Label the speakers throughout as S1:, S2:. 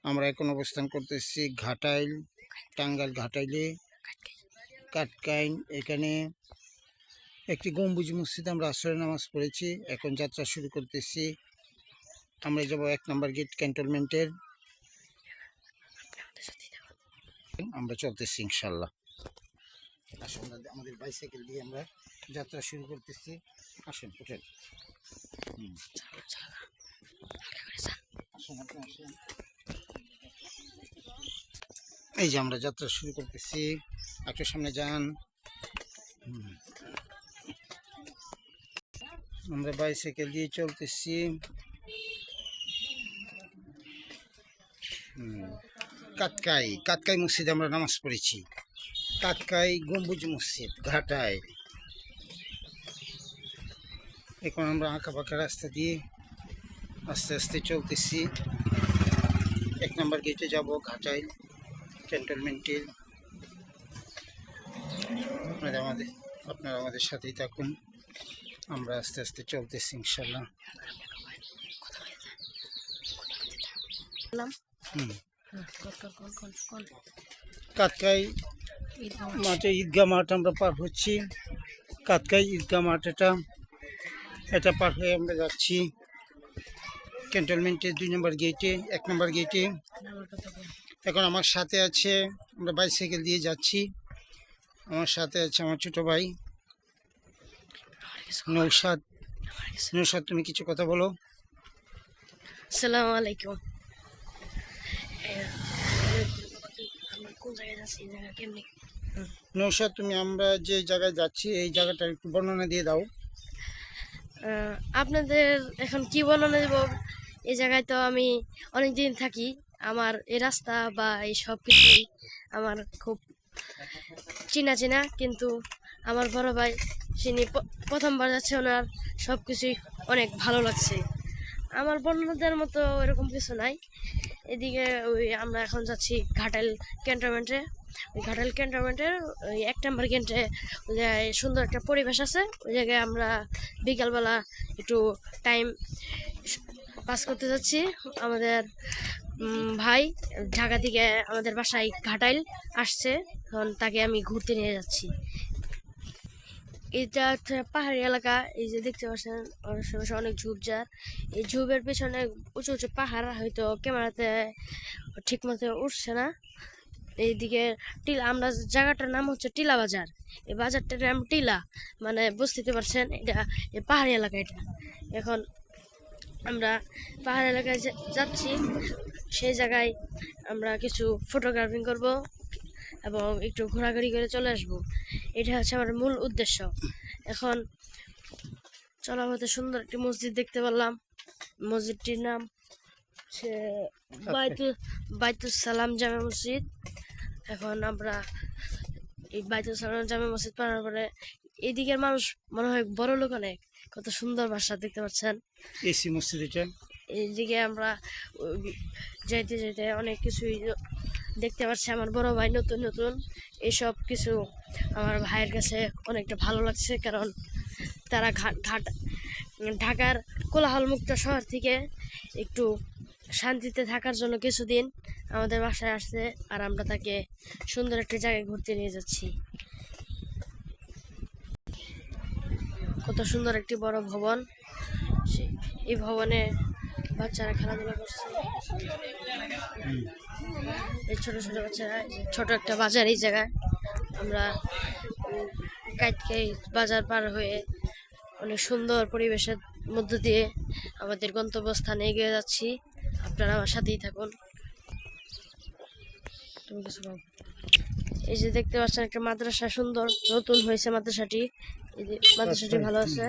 S1: আমরা এখন অবস্থান করতেছি ঘাটাইল, টাঙ্গাইল ঘাটাইলে কাটকাইন। এখানে একটি গম্বুজ মসজিদে আমরা আসরের নামাজ পড়েছি। এখন যাত্রা শুরু করতেছি। আমরা যাব 1 নম্বর গেট ক্যান্টনমেন্টের। আমরা চলতেছি ইনশাল্লাহ। আসুন, আমাদের বাইসাইকেল দিয়ে আমরা যাত্রা শুরু করতেছি। আসুন, উঠেন। আসুন, আপনি আসুন। এই যে আমরা যাত্রা শুরু করতেছি, একটু সামনে যান। আমরা বাইসাইকেল দিয়ে চলতেছি। কাটকাই মসজিদে আমরা নামাজ পড়েছি। কাটকাই গম্বুজ মসজিদ ঘাটায়। এখন আমরা আঁকা বাঁকা রাস্তা দিয়ে আস্তে আস্তে চলতেছি। 1 নম্বর গেটে যাব ঘাটাইল ক্যান্টনমেন্টের। আপনারা আমাদের সাথেই থাকুন। আমরা আস্তে আস্তে চলতেছি ইনশাল্লাহ। কাটকাই মাঠে ঈদগাহ মাঠ আমরা পার হচ্ছি। কাটকাই ঈদগাহ মাঠ এটা পার হয়ে আমরা যাচ্ছি ক্যান্টনমেন্টের 2 নম্বর গেটে, 1 নম্বর গেটে। এখন আমার সাথে আছে, আমরা বাইসাইকেল দিয়ে যাচ্ছি। আমার সাথে আছে আমার ছোট ভাই নৌশাদ। নৌশাদ, তুমি কিছু কথা বলো।
S2: আসসালামু আলাইকুম।
S1: নৌশাদ, তুমি আমরা যে জায়গায় যাচ্ছি এই জায়গাটা একটু বর্ণনা দিয়ে দাও।
S2: আপনাদের এখন কি বর্ণনা দেব? এই জায়গায় তো আমি অনেক দিন থাকি। আমার এই রাস্তা বা এই সব কিছুই আমার খুব চেনা, কিন্তু আমার বড় ভাই তিনি প্রথমবার যাচ্ছে, ওনার সব কিছুই অনেক ভালো লাগছে। আমার বর্ণনা দেওয়ার মতো এরকম কিছু নাই। এদিকে আমরা এখন যাচ্ছি ঘাটাইল ক্যান্টনমেন্টে। ওই ঘাটাইল ক্যান্টনমেন্টের ওই 1 নম্বর গেটে ওই জায়গায় সুন্দর একটা পরিবেশ আছে। ওই জায়গায় আমরা বিকালবেলা একটু টাইম পাস করতে যাচ্ছি। আমাদের ভাই ঢাকা থেকে আমাদের বাসায় ঘাটাইল আসছে, তখন তাকে আমি ঘুরতে নিয়ে যাচ্ছি। এটা হচ্ছে পাহাড়ি এলাকা। এই যে দেখতে পাচ্ছেন আশেপাশে অনেক ঝোপঝাড়। এই ঝোপের পেছনে উঁচু উঁচু পাহাড়, হয়তো ক্যামেরাতে ঠিক মতো উঠছে না। এইদিকে টিলা, আমরা জায়গাটার নাম হচ্ছে টিলা বাজার। এই বাজারটার নাম টিলা, মানে বুঝতে পারছেন, এটা এই পাহাড়ি এলাকা। এটা এখন আমরা পাহাড়ি এলাকায় যাচ্ছি। সেই জায়গায় আমরা কিছু ফটোগ্রাফিং করব এবং একটু ঘোরাঘুরি করে চলে আসব। এটা হচ্ছে আমার মূল উদ্দেশ্য। এখন চলার পথে সুন্দর একটি মসজিদ দেখতে পারলাম। মসজিদটির নাম হচ্ছে বাইতুল সালাম জামে মসজিদ। এখন আমরা এই বাইতুল সালাম জামে মসজিদ পাওয়ার পরে এদিকের মানুষ মনে হয় বড় লোক অনেক, কত সুন্দর ভাষা দেখতে পাচ্ছেন।
S1: এসি মসজিদ এটা।
S2: এইদিকে আমরা যাইতে যাইতে অনেক কিছুই দেখতে পাচ্ছি। আমার বড় ভাই নতুন এইসব কিছু আমার ভাইয়ের কাছে অনেকটা ভালো লাগছে, কারণ তারা ঢাকার কোলাহলমুক্ত শহর থেকে একটু শান্তিতে থাকার জন্য কিছুদিন আমাদের বাসায় আসছে, আর আমরা তাকে সুন্দর একটা জায়গায় ঘুরতে নিয়ে যাচ্ছি। কত সুন্দর একটি বড় ভবন। এই ভবনে বাচ্চারা খেলাধুলা করছে। এই ছোট ছোট বাচ্চারা, ছোট একটা বাজার। এই জায়গায় আমরা কাটকাই বাজার পার হয়ে অনেক সুন্দর পরিবেশের মধ্য দিয়ে আমাদের গন্তব্যস্থানে এগিয়ে যাচ্ছি। আপনারা আমার সাথেই থাকুন। এই যে দেখতে পাচ্ছেন একটা মাদ্রাসা, সুন্দর নতুন হয়েছে মাদ্রাসাটি। এই যে মাদ্রাসাটি ভালো আছে।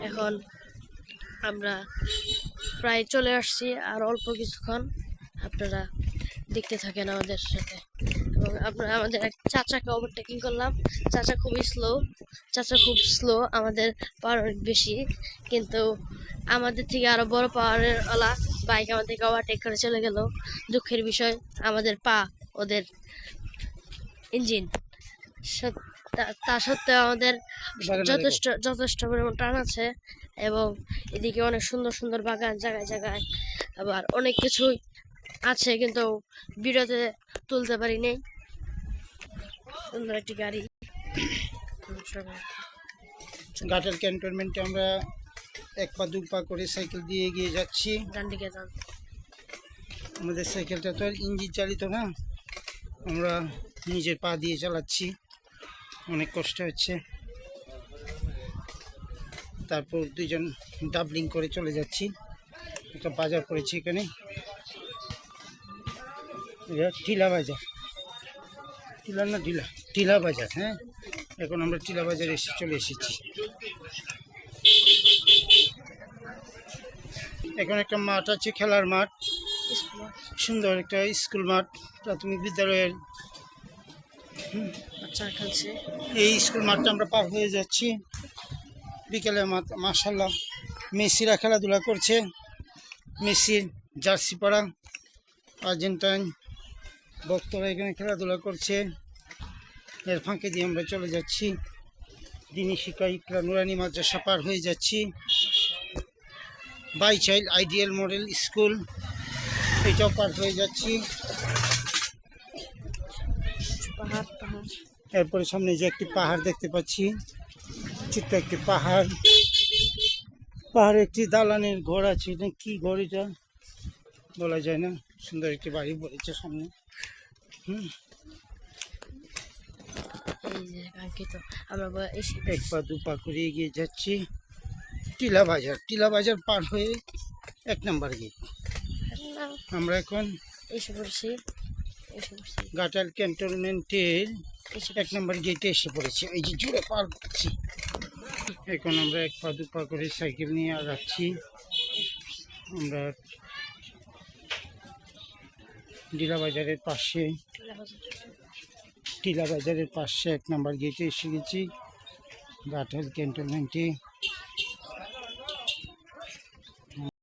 S2: এখন আমরা প্রায় চলে আসছি, আর অল্প কিছুক্ষণ। আপনারা দেখতে থাকেন আমাদের সাথে। এবং আপনারা আমাদের এক চাচাকে ওভারটেকিং করলাম। চাচা খুব স্লো। আমাদের পাওয়ার অনেক বেশি, কিন্তু আমাদের থেকে আরো বড় পাওয়ারের ওলা বাইক আমাদের থেকে ওভারটেক করে চলে গেল। দুঃখের বিষয়, আমাদের পা ওদের ইঞ্জিন। তা সত্ত্বেও আমাদের যথেষ্ট পরিমাণ টান আছে। এবং এদিকে অনেক সুন্দর বাগান, জায়গায় আবার অনেক কিছুই আছে, কিন্তু ভিডিওতে তুলতে পারি নাই। সুন্দর একটি গাড়ি।
S1: ঘাটাইল ক্যান্টনমেন্টে আমরা এক পা দু পা করে সাইকেল দিয়ে এগিয়ে যাচ্ছি।
S2: ডান দিকে যান।
S1: আমাদের সাইকেলটা তো আর ইঞ্জিন চালিত না, আমরা নিজের পা দিয়ে চালাচ্ছি, অনেক কষ্ট হচ্ছে। তারপর দুজন ডাবলিং করে চলে যাচ্ছি। একটা বাজার পড়েছি এখানে, এটা টিলা বাজার, টিলা না টিলা, টিলা বাজার। হ্যাঁ, এখন আমরা টিলা বাজারে চলে এসেছি। এখন একটা মাঠ আছে, খেলার মাঠ, সুন্দর একটা স্কুল মাঠ, প্রাথমিক বিদ্যালয়ের।
S2: বাচ্চা খেলছে।
S1: এই স্কুল মাঠটা আমরা পার হয়ে যাচ্ছি। বিকেলে মাশাআল্লাহ মেসিরা খেলাধুলা করছে। মেসির জার্সি পরা আর্জেন্টাইন ভক্তরা এখানে খেলাধুলা করছে। এর ফাঁকে দিয়ে আমরা চলে যাচ্ছি দিনী শিক্ষা ইকরা নুরানি মাদ্রাসা পার হয়ে যাচ্ছি। By child ideal model school, এটাও পার হয়ে যাচ্ছি।
S2: পাহাড় পাহাড়।
S1: এরপরে সামনে যে একটি পাহাড় দেখতে পাচ্ছি, ছোট্ট একটি পাহাড়, পাহাড়ে একটি দালানের ঘর আছে। এটা কি ঘর এটা বলা যায় না। সুন্দর একটি বাড়ি পড়েছে সামনে।
S2: এই যে কাঙ্ক্ষিত আমরা এসে
S1: এক পা দু পা করে এগিয়ে যাচ্ছি। টিলা বাজার, টিলা বাজার পার হয়ে 1 নম্বর গেট। আমরা এখন
S2: এসে পড়ছি।
S1: ঘাটাইল ক্যান্টনমেন্টের
S2: এসে
S1: 1 নম্বর গেটে এসে পড়েছি। এই যে জুড়ে পার করছি। এখন আমরা এক পা দু পা করে সাইকেল নিয়ে আগাচ্ছি। আমরা টিলা বাজারের পাশে, টিলা বাজারের পাশে 1 নম্বর গেটে এসে গেছি, ঘাটাইল ক্যান্টনমেন্টে।